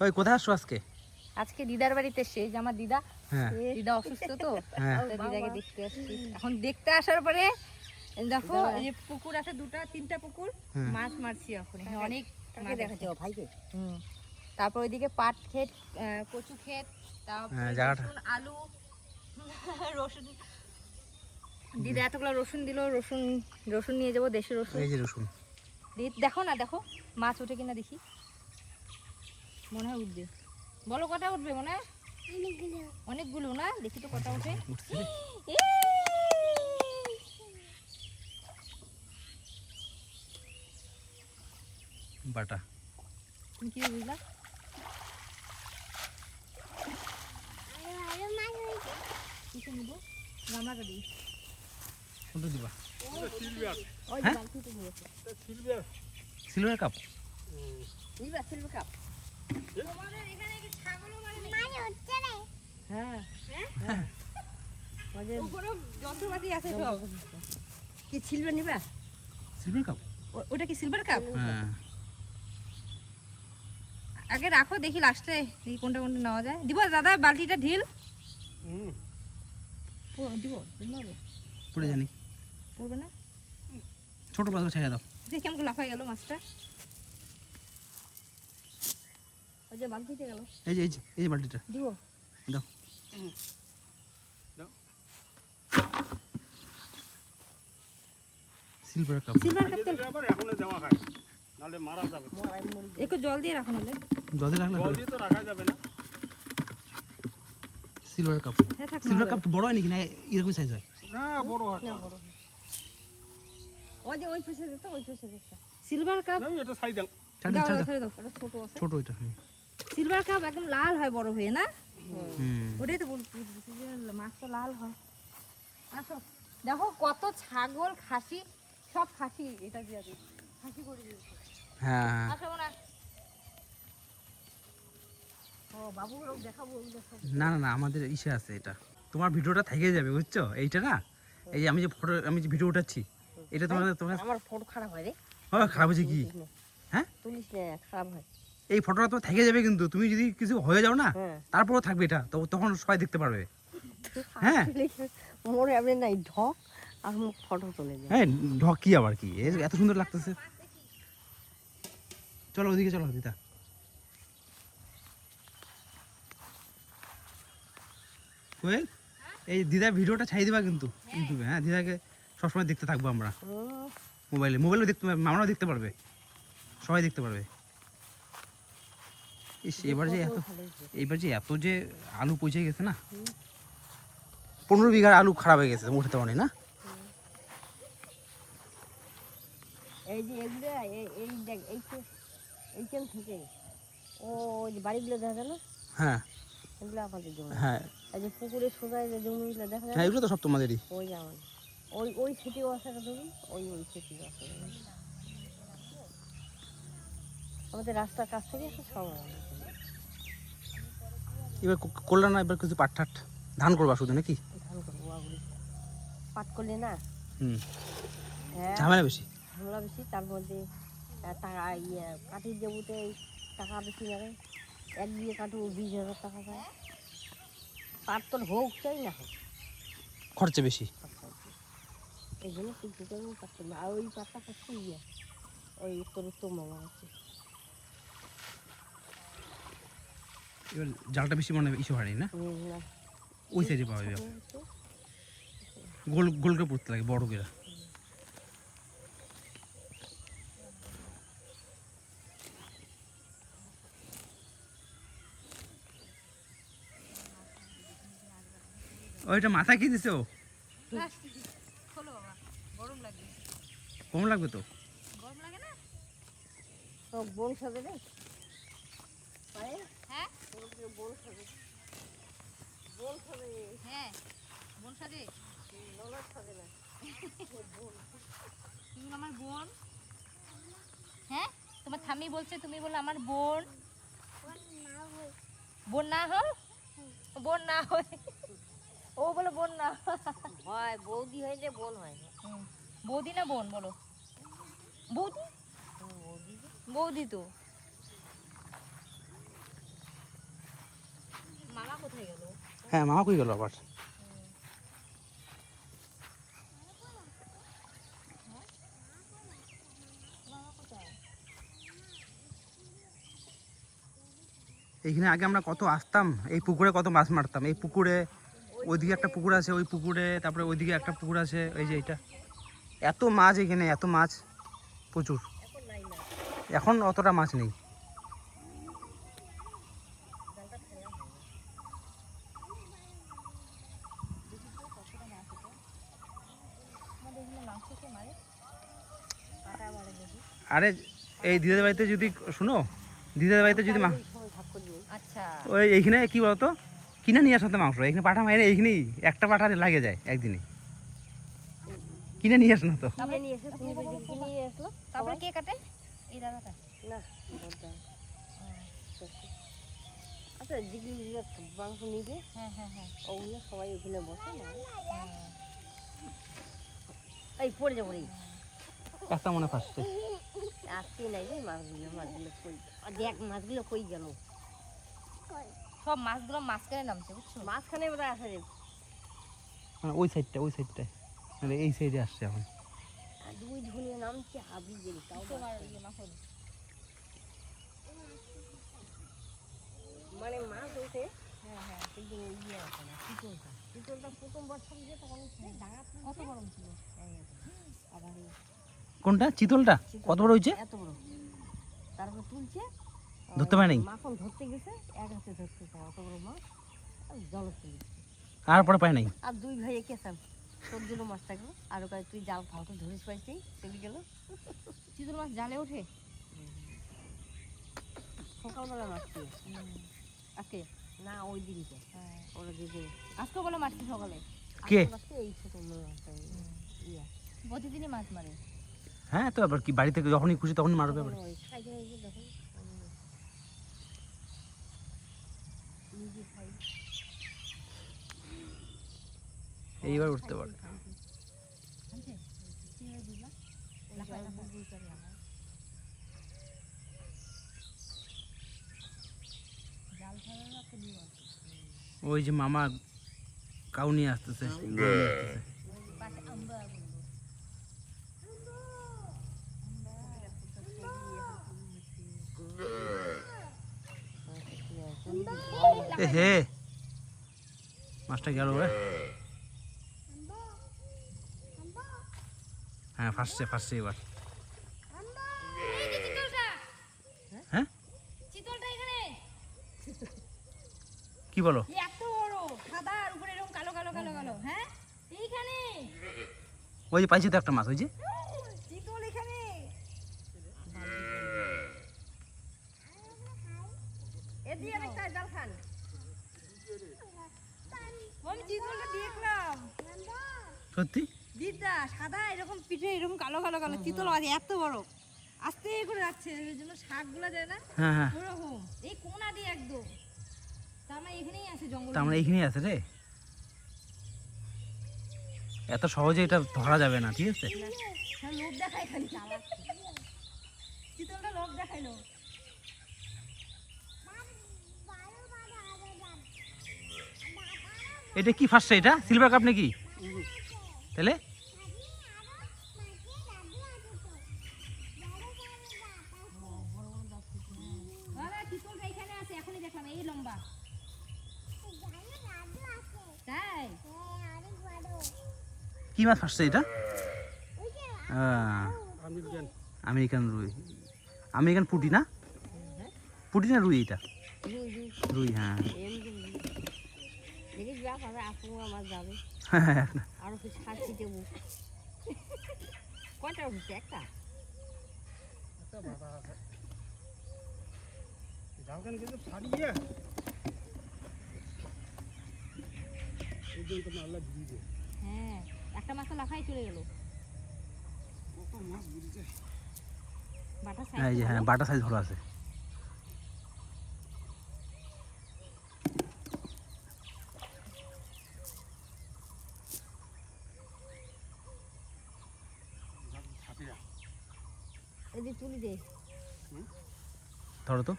ওই কোথায় আসছো আজকে? আজকে দিদার বাড়িতে এসেছি, এই যে আমার দিদা। হ্যাঁ দিদা অসুস্থ তো, হ্যাঁ তো দিদাকে দেখতে আসছি। এখন দেখতে আসার পরে দেখো এই যে পুকুর আছে, দুটা তিনটা পুকুর, হুম। মাছ মারছি এখন। এখানে অনেক মাছ দেখাচ্ছে আছে। ভাইকে। তারপর ওইদিকে পাট ক্ষেত, কচু ক্ষেত, তারপর হ্যাঁ, জায়গাটা। রসুন, আলু, রসুন। দিদা এতগুলো রসুন দিল, রসুন রসুন নিয়ে যাবো, দেশি রসুন। এই যে রসুন। দেখো না, দেখো মাছ ওঠে কিনা দেখি। মনে হয় উঠবে। বলো কটা উঠবে মনে হয়? অনেকগুলো না, দেখি তো কটা উঠে। উঠছে রে। বাটা। তুমি কি বুঝলা? কিছু নিব, গামলাটা দিই। কোনটা দিবা? ওই হ্যাঁ? বালতিতে নিয়েছে। Silver cup? নিবা সিলভার কাপ? তোমাদের এখানে কি ছাগলও মারে নাকি? হ্যাঁ হ্যাঁ, ওগুলো যন্ত্রপাতি আছে সব। কি সিলভার নিবা? Silver cup? ওটা কি সিলভার কাপ? হ্যাঁ। আগে রাখো, দেখি লাস্টে দেখি কোনটা কোনটা নেওয়া যায়। দিব দাদা বালতিটা ঢিল? দিব হবে? পড়ে জানি। পড়বে না? ছোট মাছ ছেড়ে দাও। দেখি কেমন লাফাই গেল মাছটা। ওই যে বালতিতে গেল। এই যে বালতিটা দিব? দাও। Silver cup. সিলভার কাপ তেল আবার এখনো দেওয়া হয়, নাহলে মারা যাবে। একটু জল দিয়ে রাখো নাহলে। জলে রাখলে জল হবে? দিয়ে তো রাখা যাবে না। Silver cup. হ্যাঁ থাক। সিলভার কাপ তো বড় হয় নাকি না এরকম সাইজ হয়? না বড় হয় না। ওই যে ওই পাশে যেত, ওই পাশে যেত। সিলভার কাপ না, এটা সাইড দাও। ছাড় দাও, দাও, ছাড় দাও। ছেড়ে দাও। এটা ছোট আছে। ছোট এটা। সিলভার কাপ একদম লাল হয় বড় হয়ে না? হুম। ওটাই তো বলছি যে মাছ তো লাল হয়। আসো দেখো কত ছাগল, খাসি, সব খাসি। এটা দিয়ে দিই, খাসি করে দিয়েছি। হ্যাঁ আসো না। ও বাবুগুলো দেখাবো, না না না, আমাদের ইসে আছে এটা। তোমার ভিডিওটা থেকে যাবে বুঝছো? এইটা না, এই যে আমি যে ভিডিও উঠাচ্ছি, এটা তোমার আমার ফটো খারাপ হয় রে। খারাপ হয়েছে কি? হ্যাঁ, তুলিস না, খারাপ হয়। এই ফটোটা তোমার থেকে যাবে, কিন্তু তুমি যদি কিছু হয়ে যাও না, হ্যাঁ। তারপরেও থাকবে এটা, তো তখন সবাই দেখতে পারবে। হ্যাঁ মোর এমনি নাই ঢক আর মুখ ফটো তুলে যায়। হ্যাঁ, ঢক কি আবার কি, এত সুন্দর লাগতেছে। চলো ওদিকে চলো দিদা। কোয়েল, এই দিদা ভিডিওটা ছাই দিবা কিন্তু ইউটিউবে। হ্যাঁ, দিদাকে সবসময় দেখতে থাকবো আমরা। মোবাইলেও দেখতে, আমরাও দেখতে পারবে, সবাই দেখতে পারবে। ইস, এবার যে এত যে আলু পচে গেছে না, 15 বিঘার আলু খারাপ হয়ে গেছে, উঠাতে পারি না। এই যে এগুলো এই দেখ, এইখান থেকে ও ওই যে বাড়িগুলো দেখা যায় না, হ্যাঁ এগুলো আমাদের জমি। হ্যাঁ এই যে পুকুরের সোজায় যে জমিগুলো দেখা যায় হ্যাঁ, না, এগুলো তো সব তোমাদেরই। ওই যেমন ওই সিটিও আছে একটা জমি, ওই সিটিও আছে জমি। আমাদের রাস্তার কাছ থেকে আছে সব আমাদের জমি। এবার করলে না, এবার কিছু পাট ঠাট ধান করবা শুধু নাকি? ধান করবো আগুলি পাট করলে না। হুম, হ্যাঁ, ঝামেলা বেশি। ঝামেলা বেশি, তার মধ্যে টাকা কাঠির জমিতে টাকা বেশি লাগে। এক বিঘে কাঠু 20,000 টাকা পায়। পাট তোর হোক চাই না হোক, খরচা বেশি। এই জন্য কিন্তু পাট করবো। আর ওই পাটটা করছে ওই উত্তর মামা আছে। এবার জালটা বেশি মনে হয় ইস্যু হয় না, না, ওই সাইডে পাওয়া যাবে। হচ্ছে গোল গোল করে পড়তে লাগে, বড় করে। ওইটা মাথায় কি দিছো? খোলো বাবা, গরম লাগবে। কম লাগবে তো। গরম লাগে না? সব বোন সাজে রে পায়ে, হ্যাঁ বোন সাজে, বোন সাজে, হ্যাঁ, বোন সাজে। ননদ সাজে না। তুমি আমার বোন? হ্যাঁ, তোমার ঠাম্মি বলছে, তুমি বলো আমার বোন। বোন না হও, বোন না হয়, ও বলো বোন না হয় বৌদি হয় যে বোন হয়। বৌদি না বোন বলো? বৌদি, বৌদি তো। হ্যাঁ মামা কই গেল আবার? এইখানে আগে আমরা কত আসতাম, এই পুকুরে কত মাছ মারতাম। এই পুকুরে ওইদিকে একটা পুকুর আছে, ওই পুকুরে, তারপরে ওইদিকে একটা পুকুর আছে, এই যে এইটা। এত মাছ এখানে, এত মাছ প্রচুর। এখন অতটা মাছ নেই। আরে এই দিদার বাড়িতে যদি শুনো, দিদার বাড়িতে যদি আচ্ছা ওই এইখানে কি বলতো কিনে নিয়ে আসাতে মাংস, এখানে পাঠা মাইরে এইখানেই একটা পাঠা লাগে যায় একদিনে। কিনে নিয়ে আস না তো। কিনে নিয়ে এসে তুমি কিনে নিয়ে আসলো। তারপরে কে কাটে? এই দাদাটা। না আচ্ছা যেগুলো মাংস নিবে হ্যাঁ হ্যাঁ হ্যাঁ ওগুলো সবাই ওখানে বসে না। এই পড়ে যাবো রে। একটা মনে ফাঁসছে। আজকে নাই রে মাছগুলো কই, আর দেখ মাছগুলো কই গেল। সব মাছগুলো মাঝখানে নামছে বুঝছো? মাঝখানে বোধহয় আছে রে। মানে ওই সাইডটায় মানে এই সাইডে আসছে এখন। আর দুই ধনিয়া নামছে হাবি গেল তাও মানে মাছ ওঠে। হ্যাঁ হ্যাঁ কিন্তু ইয়ে আছে না, চিতলটা প্রথম বছর যে তখন ডাঙা কত গরম ছিল। আবার কোনটা চিতলটা কত বড় হয়েছে? এত বড়। তারপর তুলছে, ধরতে পারে নাই, মাখন ধরতে গেছে, এক হাতে ধরতে অত বড় মাছ জল তুলি। আর পরে পায় নাই। আর দুই ভাই কেসাম তোর দিল মাছটাকে, আর ওখানে তুই জাল ফালতু ধরিস পাইছি চলে গেল। চিতল মাছ জালে ওঠে? সকালবেলা মাছ ছিল আজকে না ওই দিনকে ওরা যেদিন আজকে বলে মারছি সকালে। কে? এই ছোট মাছটা ইয়া প্রতিদিনই মাছ মারে। হ্যাঁ তো আবার কি বাড়ি থেকে যখনই খুশি তখনই মারবে আবার। ওই সাইডে হয়েছে যখন নিজে খাই। এইবার উঠতে পারে। ওই যে মামা কাউ নিয়ে আসতেছে, এ হে মাছটা গেল রে। হ্যাঁ ফাঁসছে এবার। হ্যাঁ চিতলটা এখানে কি বলো? এত বড় সাদা আর উপরে এরকম কালো কালো কালো কালো। হ্যাঁ এইখানে ওই যে পাইছি তো একটা মাছ, ওই যে চিতল এখানে। এদিকে একটা জাল খান। আমি চিতলটা দেখলাম। সত্যি দিদা সাদা এরকম পিঠে এরকম কালো কালো কালো চিতল মাছ এত বড় আস্তে করে যাচ্ছে, ওই জন্য শাকগুলো যায় না হ্যাঁ হ্যাঁ। ওরকম এই কোনা দিয়ে একদম। তার মানে এখানেই আছে জঙ্গল। তা আমরা এইখানেই আছে রে, এত সহজে এটা ধরা যাবে না, ঠিক আছে? লোভ দেখায় খালি চিতলটা লোভ দেখাইলো। এটা কি ফাঁসছে? এটা সিলভার কাপ নাকি? তাহলে চিতলটা এখানে আছে, এখনই দেখলাম এই লম্বা। তাই কি মাছ ফাঁসছে এটা? আমেরিকান রুই, আমেরিকান পুঁটি না? পুঁটি না রুই? এটা রুই। হ্যাঁ দেখিস বাপ হবে আপুরা মাছ যাবে আরো কিছু খাচ্ছি দেবো। কয়টা উঠছে? একটা জালখান কিন্তু ছাড়িয়ে এই জন্য তোমার আল্লাহ দিয়ে হ্যাঁ একটা মাছ তো লাফাই চলে গেল। কত মাছ বুঝছে। বাটা এই যে হ্যাঁ বাটা সাইজ ভালো আছে। এদিকে তুলি দে। ধরো তো।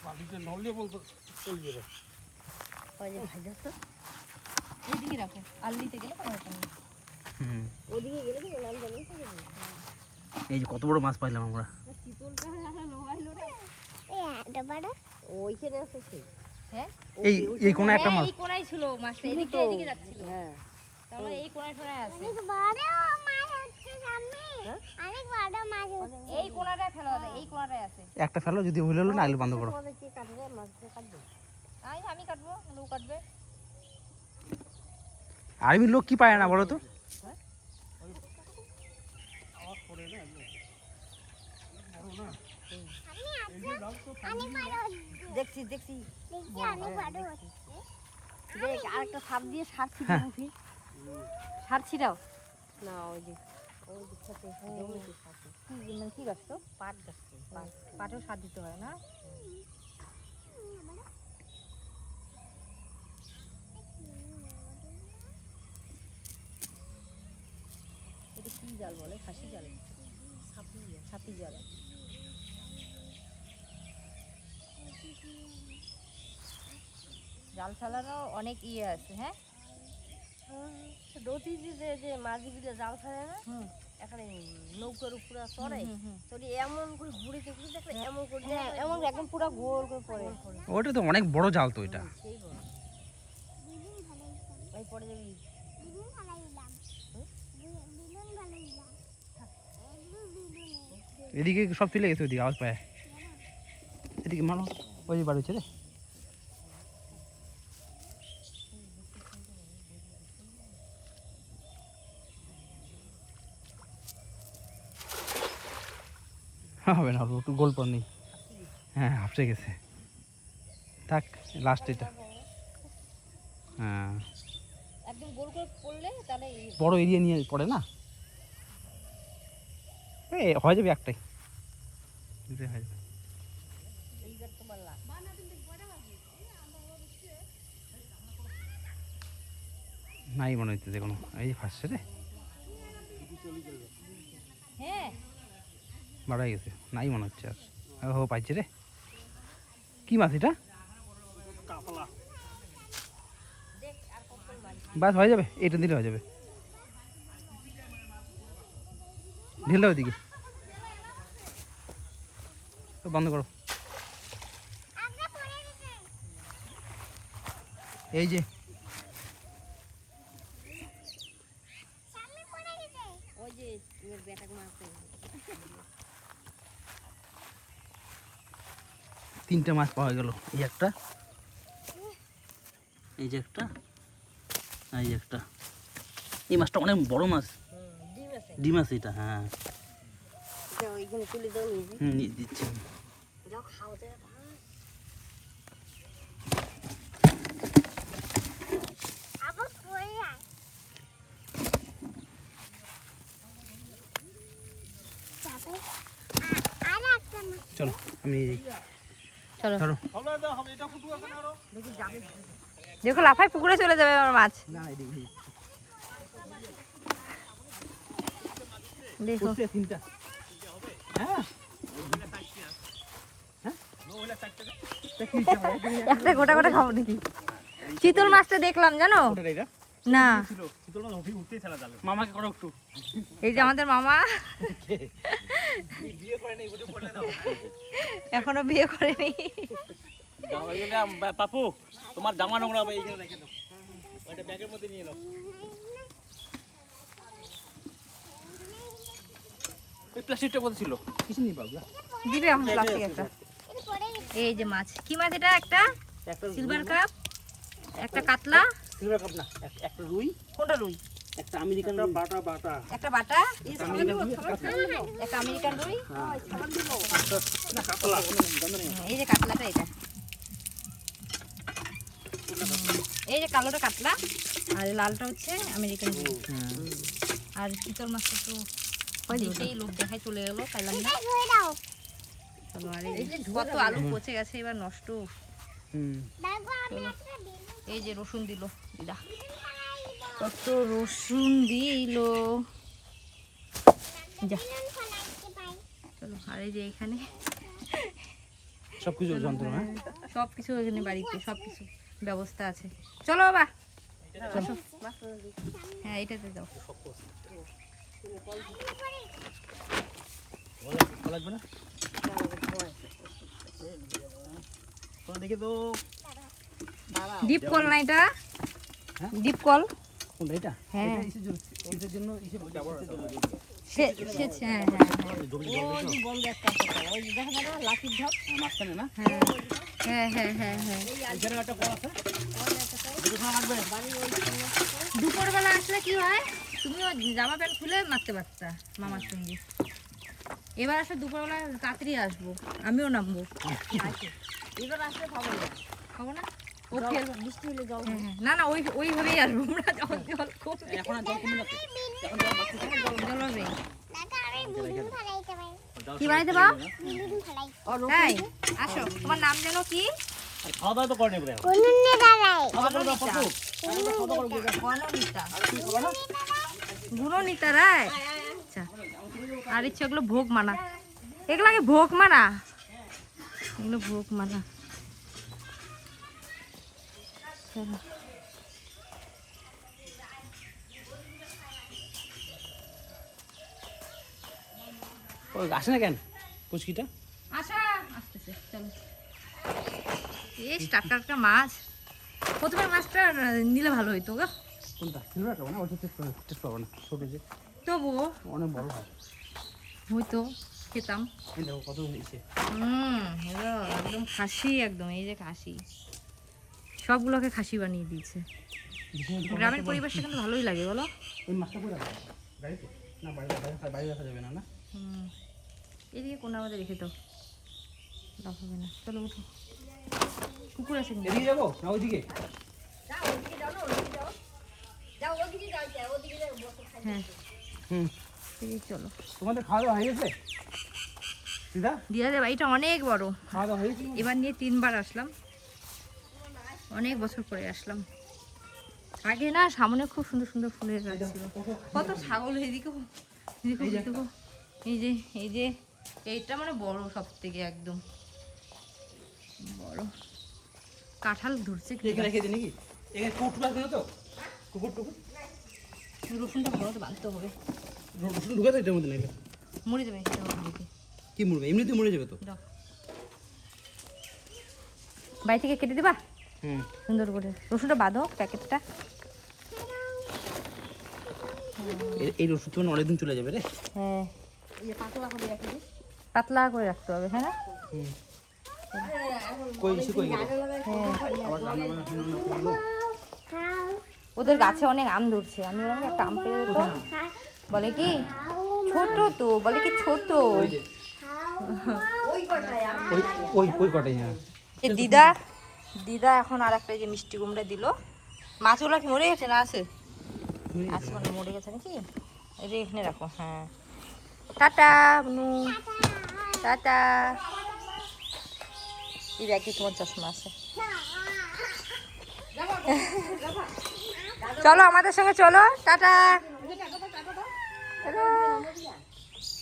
বাড়িতে নড়লে বলতো চলবে রে। ওই যে ভাজা তো এইদিকে রাখো আলদিতে গেলে কোনো ব্যাপার নেই। হুম ওদিকে গেলে কি নাম জানি থাকে এই যে কত বড় মাছ পাইলাম আমরা। চিতলটা লোহাইলো রে। ওইখানে আছে সেই হ্যাঁ এই কোন একটা মাছ এই কোণায় ছিল মাছটা, এদিকে এদিকে যাচ্ছিল। হ্যাঁ তাহলে এই কোণায় টোনায় আছে। এই কোণাটায় ফেলা হবে, এই কোণাটায় আছে। একটা ফেলো, যদি ভুল হলো না আইলে বন্ধ করো। তোমাদের কি কাটবে মাছ কাটবে আমি কাটবো, লোক কাটবে। আর্মির লোক কি পায় না বলো তো? দেখছি দেখছি দেখ আরেকটা সাপ দিয়ে সারছি হ্যাঁ। মুখি সার ছিটাও। না ওই যে সাথে জমিতে সাথে কি মানে কি গাছ তো? পাট গাছছে পাটেও সার দিতে হয় না? এটা কি জাল বলে ফাঁসি জাল ছাতি জাল। জাল ফেলারও অনেক ইয়ে আছে। হ্যাঁ দতি যে মাঝিগুলো জাল ফেলে না হুম এখানে নৌকার উপরে চড়ে হুম, হুম। তোর এমন করে ঘুরেতে ঘুরে দেখলে এমন করে হ্যাঁ এমন একদম পুরো গোল করে পড়ে। ওটা তো অনেক বড় জাল তো এটা। সেই বড় ওই পড়ে যাবি এদিকে সব চলে গেছে, ওইদিকে আওয়াজ পায়। এদিকে মানো, ওই যে বার হচ্ছে রে। হবে না, একটু গোল পর নেই। হ্যাঁ হাফসে গেছে, থাক লাস্ট এটা। হ্যাঁ একদম গোল করে পড়লে তাহলে বড় এরিয়া নিয়ে পড়ে না, এই হয়ে যাবে একটাই, দুটোই হয়ে যাবে। এইবার তোমার লাভ নাই মনে হচ্ছে কোনো, এই যে ফার্স্টে রে হ্যাঁ বাড়াই গেছে, নাই মনে হচ্ছে আর। ও পাইছে রে, কি মাছ এটা? বাস হয়ে যাবে, এটা দিলে হয়ে যাবে। ঢেলে ওইদিকে তো বন্ধ করো। এই যে ওই যে ওর বেটাক মাছ তিনটা মাছ পাওয়া গেল, এই একটা, এই যে একটা, এই যে একটা। এই মাছটা অনেক বড় মাছ, ডিম আছে ডিম আছে এটা। হ্যাঁ ওইখানে তুলে দাও নিজে নিয়ে দিচ্ছি। যাও খাও যায় চলো আমি চলো ধরো। দেখো লাফাই পুকুরে চলে যাবে আমার মাছ। না এদিকে দেখো তিনটা। হ্যাঁ একটা গোটা গোটা খাবো দেখি। চিতল মাছটা দেখলাম জানো না, মামাকে করো একটু। এই যে আমাদের মামা এখনো বিয়ে করেনি। পাপু তোমার জামা নোংরা হবে, এইখানে রেখে দাও, ওইটা ব্যাগের মধ্যে নিয়ে নাও। এই প্লাস্টিকটা কোথায় ছিল? কিছু নেই বাবলা, দিবে এখন প্লাস্টিক একটা। এই যে মাছ, কি মাছ এটা? একটা একটা সিলভার কাপ, একটা কাতলা, সিলভার কাপ না, একটা রুই, কোনটা রুই? একটা আমেরিকান বাটা বাটা, একটা বাটা, আমেরিকান রুই, একটা আমেরিকান রুই, কাতলা। এই যে কাতলাটা এটা, এই যে কালোটা কাতলা আর লালটা হচ্ছে আমেরিকান রুই। আর চিতল মাছটা তো সেই লোক দেখায় চলে গেলো, খাইলাম না। চলো, আর এই যে কত আলু পচে গেছে এবার নষ্ট। এই যে রসুন দিল দিদা, কত রসুন দিল। যা চলো, আর এই যে এখানে সবকিছু যন্ত্রণা, সব কিছু এখানে বাড়িতে সব কিছু ব্যবস্থা আছে। চলো বাবা, আসো। হ্যাঁ এইটাতে দাও। লাগবে না দেখে তো ডিপ কল না এটা? Deep call. কোনটা এটা? হ্যাঁ এটার জন্য হ্যাঁ বন্ধ একটা আছে, ওই যে দেখা যায় না লাঠির ঢপ, মাঝখানে না হ্যাঁ হ্যাঁ হ্যাঁ হ্যাঁ। এখানে একটা কল আছে দুপুরবেলা আসলে কি হয়, তুমিও জামা প্যান্ট খুলে মারতে পারতা মামার সঙ্গে। এবার আসলে দুপুরবেলা তাড়াতাড়ি আসবো, আমিও নামবো। এবার আসলে পাবো না, খাবো না? ও জল- ফেলবো। বৃষ্টি হলে জল হ্যাঁ হ্যাঁ, না না ওইভাবেই আসবো আমরা, যখন জল কমবে। এখন আর জল কমে যাচ্ছে জল হবে। কি বানাইতে পাও? এই আসো, তোমার নাম যেন কি? খাওয়া দাওয়া তো করে নেবে গুণনীতা রায়। আচ্ছা, আর ইচ্ছে এগুলো ভোগ মানা, এগুলাকে ভোগ মানা, এগুলো ভোগ মানা। চলো আসে না কেন পুচকিটা? আচ্ছা আসতেছে, চলো। টাটকা টাটকা মাছ, প্রথমে মাছটা নিলে ভালো হইতো গো। কোনটা সিলভার পাবো না, ওটা টেস্ট পাবো না, ছোট যে তবুও অনেক বড় হয়। হইতো, খেতাম। এই দেখো কত হয়েছে। হলো একদম খাসি, একদম এই যে খাসি, সবগুলোকে খাসি বানিয়ে দিয়েছে। গ্রামের পরিবেশটা কিন্তু ভালোই লাগে বলো। ওই মাছটা করে রাখো গাড়িতে না, বাইরে রাখা যাবে না না? এদিকে কোন আমাদের রেখে দাও, হবে না। চলো উঠো, কুকুর আছে কিন্তু। এদিকে যাবো না ওইদিকে? হ্যাঁ হুম, এদিকে চলো। তোমাদের খাওয়া দাওয়া হয়ে গেছে দিদা? দিদাদের বাড়িটা অনেক বড়, খাওয়া দাওয়া হয়েছে? এবার নিয়ে 3বার আসলাম, অনেক বছর পরে আসলাম। আগে না সামনে খুব সুন্দর সুন্দর ফুলের গাছ ছিল, কত ছাগল এদিকেও এদিকেও। এই যে এইটা মানে বড়, সব থেকে একদম বড়। কাঁঠাল ধরছে কি? এখানে রেখে দিই নাকি? এখানে কুকুর আছে না তো? কুকুর টুকুর রসুনটা ভালো করে বাঁধতে হবে, রসুন ঢুকে তো এটার মধ্যে নাকি? মরে যাবে এটা ওদিকে। কি মরবে? এমনিতে মরে যাবে তো। দাও, বাড়ি থেকে কেটে দিবা হুম, সুন্দর করে। রসুনটা বাঁধো, প্যাকেটটা। এই রসুন তো অনেকদিন চলে যাবে রে। হ্যাঁ এই যে পাতলা করে রাখি দিই। পাতলা করে রাখতে হবে, হ্যাঁ না? কই এসে কই গেল? ওদের গাছে অনেক আম ধরছে, আমি ওরকম একটা আম পেরে দেবো। বলে কি ছোট, তো বলে কি ছোট। ওই কটাই হ্যাঁ। দিদা এখন আর একটা যে মিষ্টি কুমড়া দিল। মাছগুলো কি মরে গেছে না আছে? আছে মানে মরে গেছে নাকি? এটা এখানে রাখো। হ্যাঁ, টাটা নু, টাটা। এই ব্যাগে তোমার চশমা আছে। চলো আমাদের সঙ্গে চলো, টাটা।